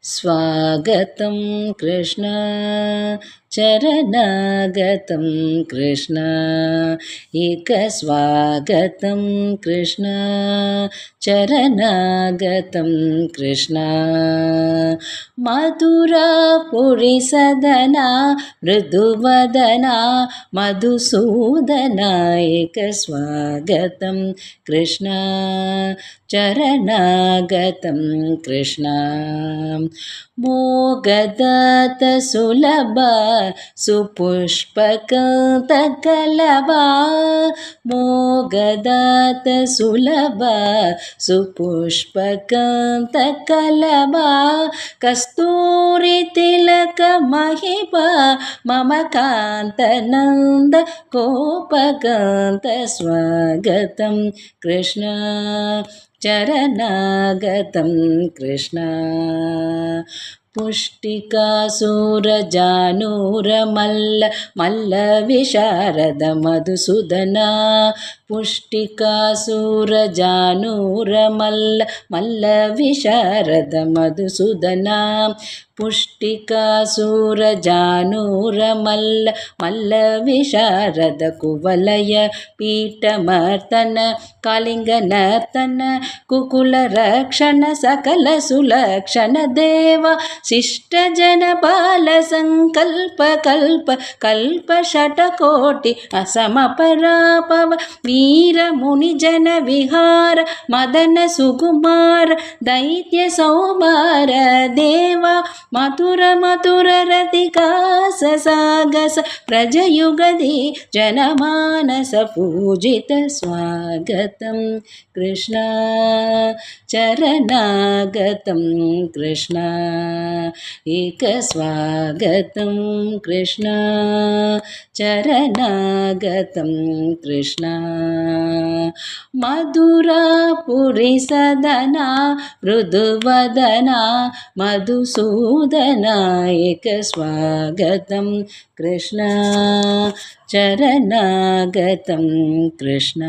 स्वागतं कृष्ण चरणागतं कृष्ण एकस्वागतं कृष्ण चरणागतं कृष्ण मधुरापुरीसदना मृदुवदना मधुसूदना एकस्वागतं कृष्ण चरणागतं कृष्ण मोगदत्तसुलभ सुपुष्पकतकलवा मोगदत्तसुलभ सुपुष्पकतकलवा कस्तूरितिलकमहिमा मम कान्तनन्द गोपकान्त स्वागतं कृष्ण चरणागतं कृष्ण पुष्टिकासुरजानूरमल्ल मल्लविशारद मधुसूदना पुष्टिकासुरजानूरमल्ल मल्लविशारद मधुसूदना पुष्टिकासुरजानूरमल्ल मल्लविशारद कुवलय पीठमर्तन कालिङ्गनर्तन कुकुलरक्षण सकलसुलक्षण देव शिष्टजनपालसङ्कल्प कल्पशतकोटि असमपरापव वीरमुनिजनविहार मदन सुकुमार दैत्यसौमार देव मधुररतिकाससागस प्रजयुगदि जनमानस पूजित स्वागतं कृष्ण चरणागतं कृष्ण एकस्वागतं कृष्ण चरणागतं कृष्ण मधुरापुरीसदना मृदुवदना मधुसूदना एकस्वागतं कृष्ण चरणागतं कृष्ण।